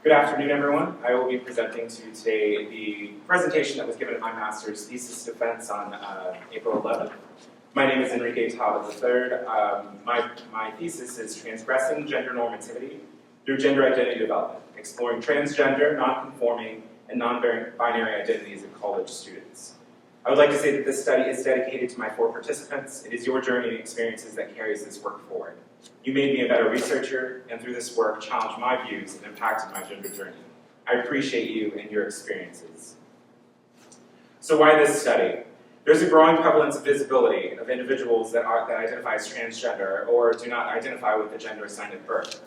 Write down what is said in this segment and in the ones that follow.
Good afternoon, everyone. I will be presenting to you today the presentation that was given at my master's thesis defense on April 11th. My name is Enrique Tava III. My thesis is Transgressing Gender Normativity through Gender Identity Development, exploring transgender, non-conforming, and non-binary identities of college students. I would like to say that this study is dedicated to my 4 participants. It is your journey and experiences that carries this work forward. You made me a better researcher, and through this work, challenged my views and impacted my gender journey. I appreciate you and your experiences. So why this study? There's a growing prevalence of visibility of individuals that identify as transgender or do not identify with the gender assigned at birth.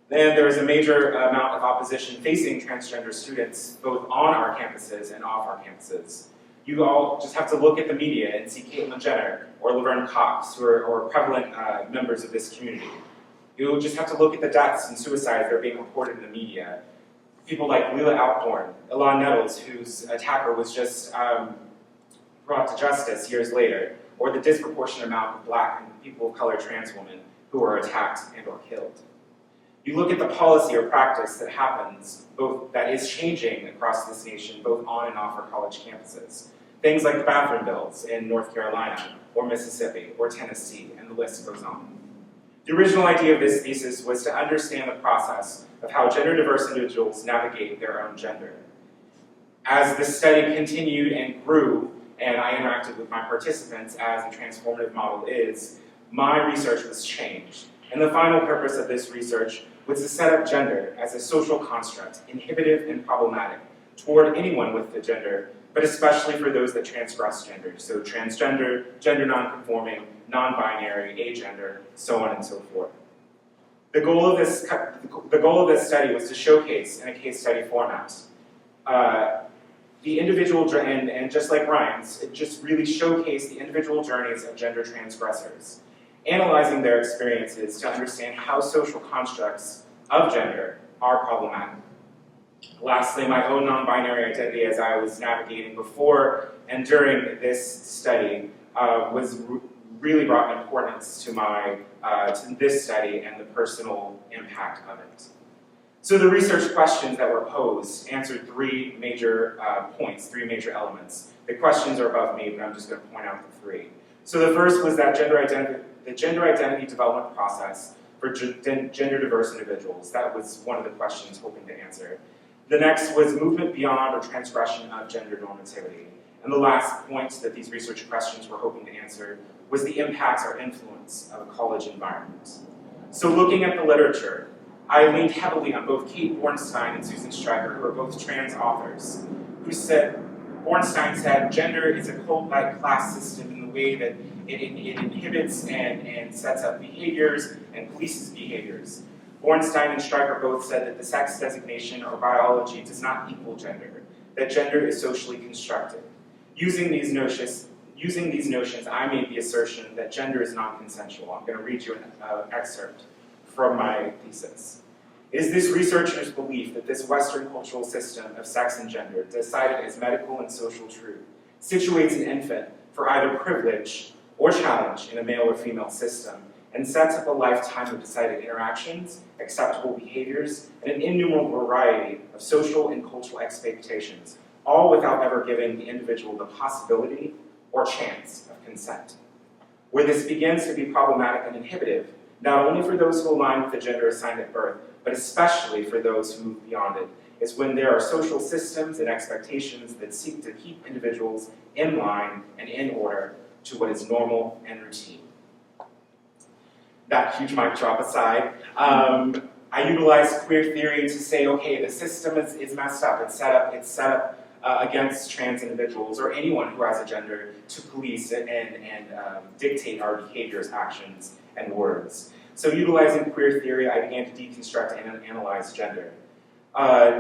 Then there is a major amount of opposition facing transgender students, both on our campuses and off our campuses. You all just have to look at the media and see Caitlyn Jenner or Laverne Cox, who are prevalent members of this community. You'll just have to look at the deaths and suicides that are being reported in the media. People like Leila Alcorn, Ilan Nettles, whose attacker was just brought to justice years later, or the disproportionate amount of Black and people of color trans women who are attacked and or killed. You look at the policy or practice that happens, that is changing across this nation, both on and off our college campuses. Things like the bathroom bills in North Carolina, or Mississippi, or Tennessee, and the list goes on. The original idea of this thesis was to understand the process of how gender diverse individuals navigate their own gender. As the study continued and grew, and I interacted with my participants as a transformative model is, my research was changed. And the final purpose of this research was to set up gender as a social construct, inhibitive and problematic, toward anyone with the gender, but especially for those that transgress gender. So transgender, gender non-conforming, non-binary, agender, so on and so forth. The goal of this study was to showcase in a case study format the individual, and just like Ryan's, it just really showcased the individual journeys of gender transgressors, analyzing their experiences to understand how social constructs of gender are problematic. Lastly, my own non-binary identity as I was navigating before and during this study really brought importance to this study and the personal impact of it. So the research questions that were posed answered 3 major points, 3 major elements. The questions are above me, but I'm just going to point out the 3. So the first was that the gender identity development process for gender diverse individuals. That was one of the questions hoping to answer. The next was movement beyond or transgression of gender normativity. And the last point that these research questions were hoping to answer was the impacts or influence of a college environment. So looking at the literature, I leaned heavily on both Kate Bornstein and Susan Stryker, who are both trans authors, Bornstein said, gender is a cult-like class system in the way that it inhibits and sets up behaviors and polices behaviors. Bornstein and Stryker both said that the sex designation or biology does not equal gender, that gender is socially constructed. Using these notions, I made the assertion that gender is non-consensual. I'm going to read you an excerpt from my thesis. It is this researcher's belief that this Western cultural system of sex and gender, decided as medical and social truth, situates an infant for either privilege or challenge in a male or female system, and sets up a lifetime of decided interactions, acceptable behaviors, and an innumerable variety of social and cultural expectations, all without ever giving the individual the possibility or chance of consent. Where this begins to be problematic and inhibitive, not only for those who align with the gender assigned at birth, but especially for those who move beyond it, is when there are social systems and expectations that seek to keep individuals in line and in order to what is normal and routine. That huge mic drop aside, I utilize queer theory to say, okay, the system is messed up. It's set up against trans individuals or anyone who has a gender to police and dictate our behaviors, actions, and words. So utilizing queer theory, I began to deconstruct and analyze gender.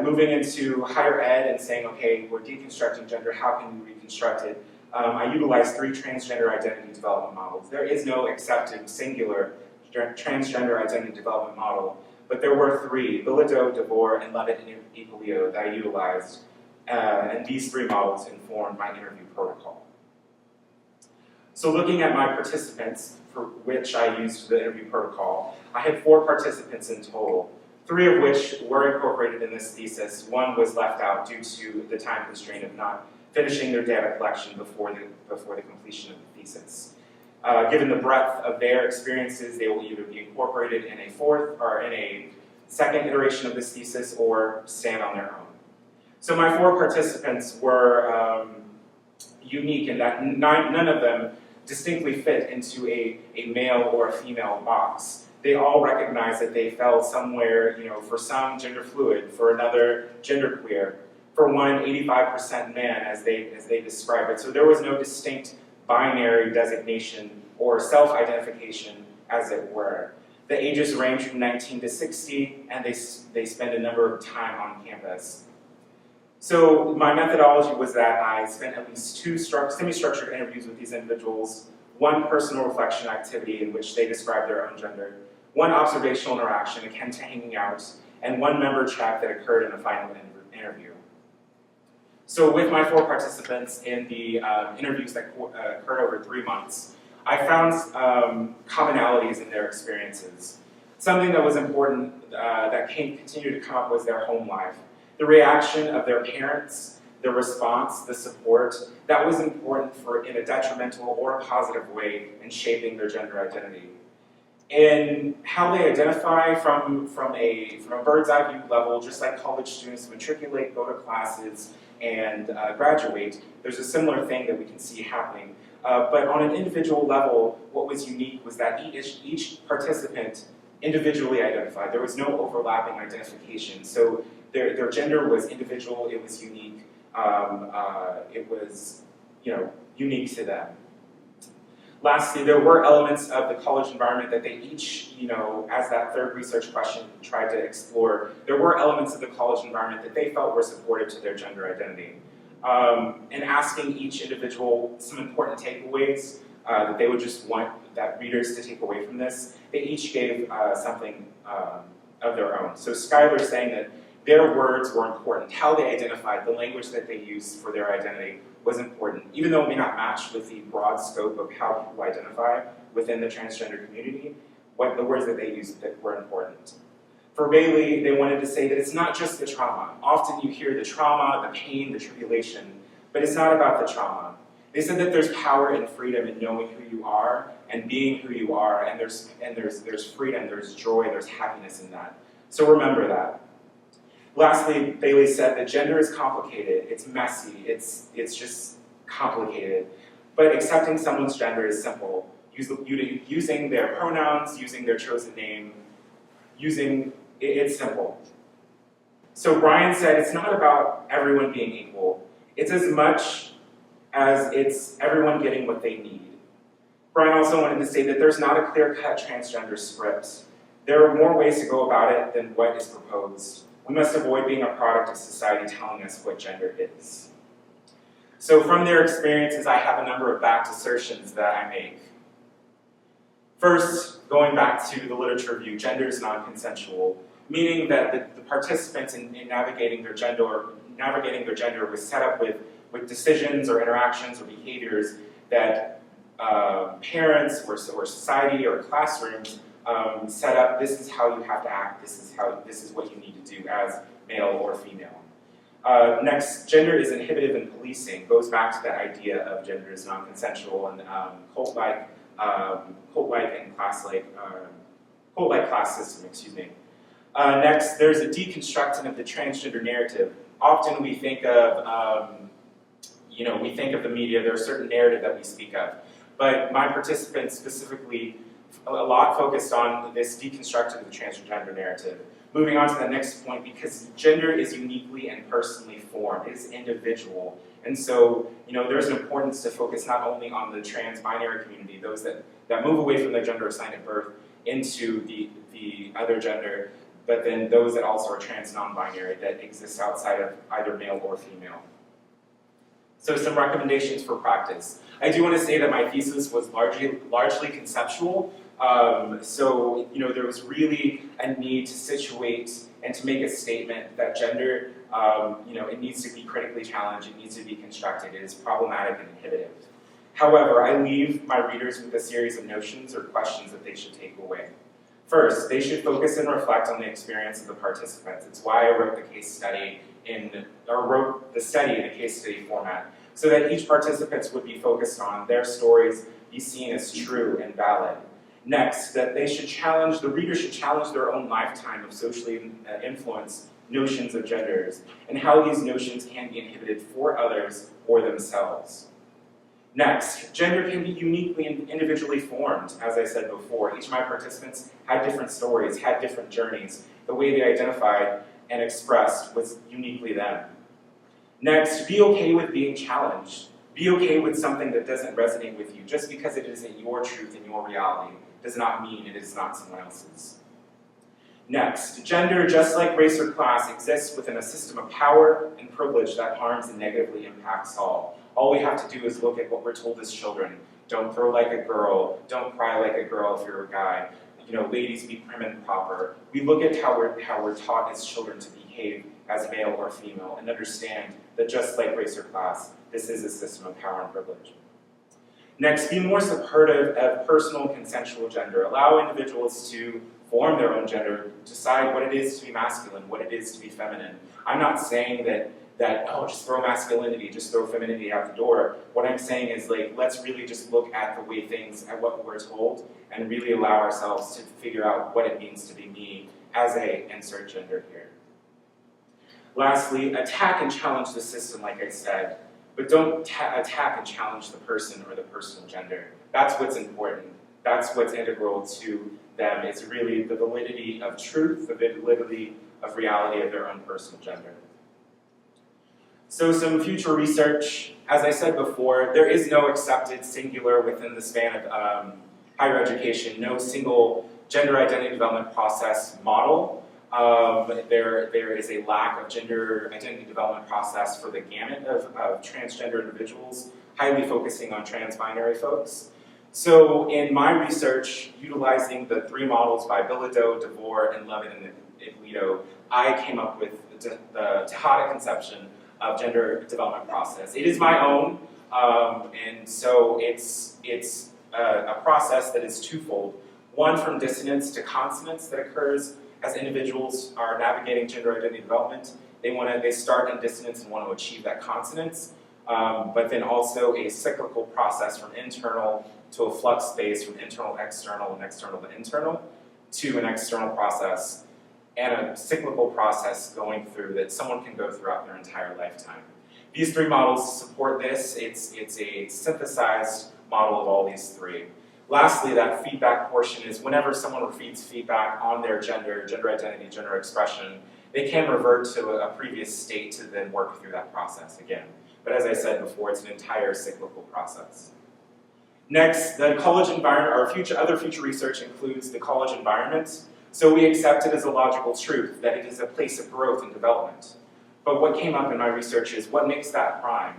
Moving into higher ed and saying, okay, we're deconstructing gender, how can we reconstruct it? I utilized 3 transgender identity development models. There is no accepted singular transgender identity development model, but there were 3, Bilodeau, DeVore, and Levitt and Equilio that I utilized, and these 3 models informed my interview protocol. So looking at my participants, for which I used the interview protocol, I had 4 participants in total. 3 of which were incorporated in this thesis. 1 was left out due to the time constraint of not finishing their data collection before the completion of the thesis. Given the breadth of their experiences, they will either be incorporated in a 4th or in a 2nd iteration of this thesis or stand on their own. So my 4 participants were unique in that none of them distinctly fit into a male or a female box. They all recognized that they fell somewhere, for some gender fluid, for another gender queer, for one 85% man as they describe it. So there was no distinct binary designation or self-identification, as it were. The ages range from 19 to 60, and they spend a number of time on campus. So my methodology was that I spent at least 2 semi-structured interviews with these individuals, 1 personal reflection activity in which they described their own gender, 1 observational interaction akin to hanging out, and 1 member chat that occurred in the final interview. So with my 4 participants in the interviews that occurred over 3 months, I found commonalities in their experiences. Something that was important that continued to come up was their home life. The reaction of their parents, the response, the support, that was important in a detrimental or a positive way in shaping their gender identity. In how they identify from a bird's eye view level, just like college students matriculate, go to classes, and graduate, there's a similar thing that we can see happening. But on an individual level, what was unique was that each participant individually identified. There was no overlapping identification. So their gender was individual, it was unique, it was unique to them. Lastly, there were elements of the college environment that they each, as that 3rd research question tried to explore, there were elements of the college environment that they felt were supportive to their gender identity. And asking each individual some important takeaways that they would just want that readers to take away from this, they each gave something of their own. So Skylar's saying that their words were important. How they identified, the language that they used for their identity was important. Even though it may not match with the broad scope of how people identify within the transgender community, what the words that they used that were important. For Bailey, they wanted to say that it's not just the trauma. Often you hear the trauma, the pain, the tribulation, but it's not about the trauma. They said that there's power and freedom in knowing who you are and being who you are, and there's freedom, there's joy, there's happiness in that. So remember that. Lastly, Bailey said that gender is complicated, it's messy, it's just complicated, but accepting someone's gender is simple. Using their pronouns, using their chosen name, it's simple. So Brian said it's not about everyone being equal. It's as much as it's everyone getting what they need. Brian also wanted to say that there's not a clear-cut transgender script. There are more ways to go about it than what is proposed. We must avoid being a product of society telling us what gender is. So from their experiences, I have a number of backed assertions that I make. First, going back to the literature review, gender is non-consensual, meaning that the participants in navigating their gender was set up with decisions or interactions or behaviors that parents or society or classrooms set up. This is how you have to act. This is what you need to do as male or female. Next, gender is inhibitive in policing. Goes back to that idea of gender is non-consensual and cult-like and cult-like class system. Excuse me. Next, there's a deconstructing of the transgender narrative. Often we think of the media. There's a certain narrative that we speak of, but my participants specifically a lot focused on this deconstructing of the transgender narrative. Moving on to the next point, because gender is uniquely and personally formed, it is individual. And so, there's an importance to focus not only on the trans-binary community, those that move away from their gender assigned at birth into the other gender, but then those that also are trans non-binary that exist outside of either male or female. So some recommendations for practice. I do want to say that my thesis was largely conceptual. So there was really a need to situate and to make a statement that gender, it needs to be critically challenged, it needs to be constructed, it is problematic and inhibitive. However, I leave my readers with a series of notions or questions that they should take away. First, they should focus and reflect on the experience of the participants. It's why I wrote the case study wrote the study in a case study format, so that each participant would be focused on their stories be seen as true and valid. Next, that the reader should challenge their own lifetime of socially influenced notions of genders, and how these notions can be inhibited for others or themselves. Next, gender can be uniquely and individually formed, as I said before. Each of my participants had different stories, had different journeys. The way they identified and expressed was uniquely them. Next, be okay with being challenged. Be okay with something that doesn't resonate with you. Just because it isn't your truth and your reality does not mean it is not someone else's. Next, gender, just like race or class, exists within a system of power and privilege that harms and negatively impacts all. All we have to do is look at what we're told as children. Don't throw like a girl. Don't cry like a girl if you're a guy. Ladies, be prim and proper. We look at how we're taught as children to behave as male or female, and understand that just like race or class, this is a system of power and privilege. Next, be more supportive of personal consensual gender. Allow individuals to form their own gender, decide what it is to be masculine, what it is to be feminine. I'm not saying that just throw masculinity, just throw femininity out the door. What I'm saying is, let's really just look at the way at what we're told, and really allow ourselves to figure out what it means to be me as a insert gender here. Lastly, attack and challenge the system, like I said, but don't attack and challenge the person or the personal gender. That's what's important. That's what's integral to them. It's really the validity of truth, the validity of reality of their own personal gender. So some future research. As I said before, there is no accepted singular within the span of higher education, no single gender identity development process model. There is a lack of gender identity development process for the gamut of transgender individuals, highly focusing on trans-binary folks. So in my research, utilizing the 3 models by Bilodeau, DeVore, and Levin and Ippolito, I came up with the Tejada conception of gender development process. It is my own, and so it's a process that is twofold. One, from dissonance to consonance that occurs as individuals are navigating gender identity development. They start in dissonance and want to achieve that consonance, but then also a cyclical process from internal to a flux space, from internal to external and external to internal, to an external process, and a cyclical process going through that someone can go throughout their entire lifetime. These 3 models support this. It's a synthesized model of all these 3. Lastly, that feedback portion is whenever someone receives feedback on their gender identity, gender expression, they can revert to a previous state to then work through that process again. But as I said before, it's an entire cyclical process. Next, the college environment, other future research includes the college environment. So we accept it as a logical truth that it is a place of growth and development. But what came up in my research is what makes that prime?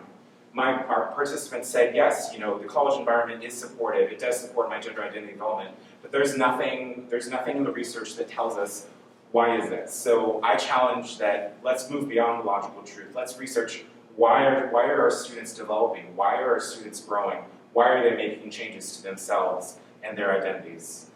Our participants said, yes, the college environment is supportive. It does support my gender identity development. But there's nothing in the research that tells us why is this. So I challenge that let's move beyond the logical truth. Let's research why are our students developing? Why are our students growing? Why are they making changes to themselves and their identities?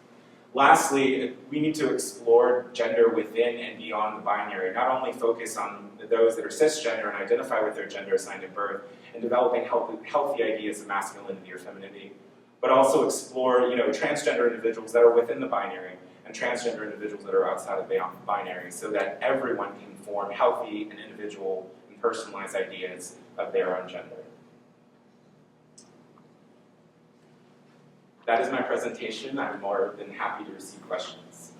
Lastly, we need to explore gender within and beyond the binary, not only focus on those that are cisgender and identify with their gender assigned at birth, and developing healthy ideas of masculinity or femininity, but also explore transgender individuals that are within the binary and transgender individuals that are outside of the binary, so that everyone can form healthy and individual and personalized ideas of their own gender. That is my presentation. I'm more than happy to receive questions.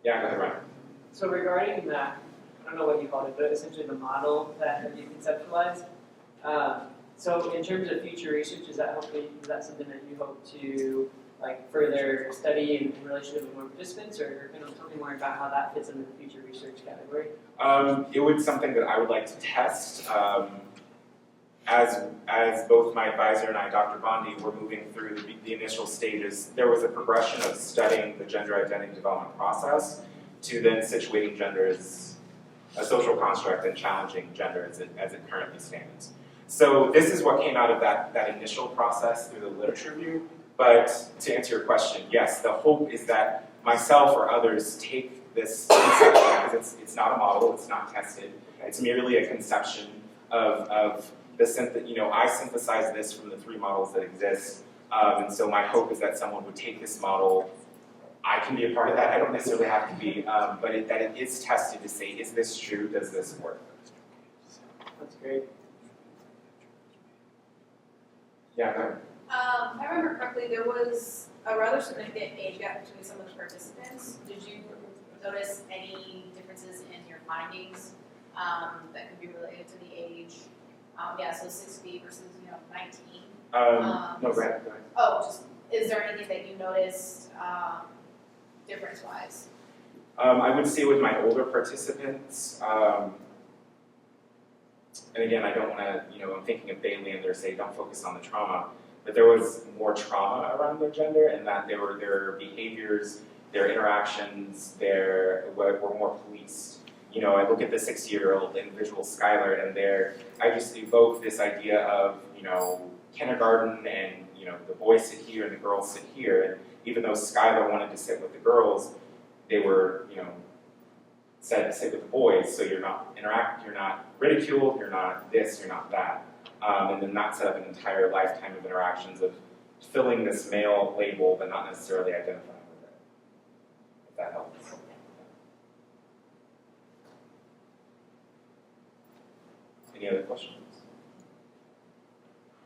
Yeah, go ahead, Ryan. So regarding that, I don't know what you called it, but essentially the model that you conceptualized. So in terms of future research, is that something that you hope to further study in relationship with more participants, or kind of tell me more about how that fits into the future research category? It was something that I would like to test. As both my advisor and I, Dr. Bondi, were moving through the initial stages, there was a progression of studying the gender identity development process to then situating genders a social construct and challenging gender as it currently stands. So this is what came out of that initial process through the literature review. But to answer your question, yes, the hope is that myself or others take this conception, because it's not a model, it's not tested, it's merely a conception of the I synthesize this from the 3 models that exist, and so my hope is that someone would take this model. I can be a part of that, I don't necessarily have to be, but that it is tested to say, is this true, does this work? That's great. Yeah, go ahead. If I remember correctly, there was a rather significant age gap between some of the participants. Did you notice any differences in your findings that could be related to the age? So 60 versus 19. No, go ahead. Oh, is there anything that you noticed difference-wise? I would say with my older participants, and again, I don't want to, I'm thinking of Bailey and they're saying don't focus on the trauma, but there was more trauma around their gender, and that their behaviors, their interactions, were more policed. I look at the 6-year-old individual, Skylar, and I just evoke this idea of, kindergarten, and, the boys sit here and the girls sit here, and even though Skylar wanted to sit with the girls, they were, said to sit with the boys, so you're not ridiculed, you're not this, you're not that. And then that set up an entire lifetime of interactions of filling this male label, but not necessarily identifying with it, if that helps. Any other questions?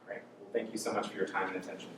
All right, well, thank you so much for your time and attention.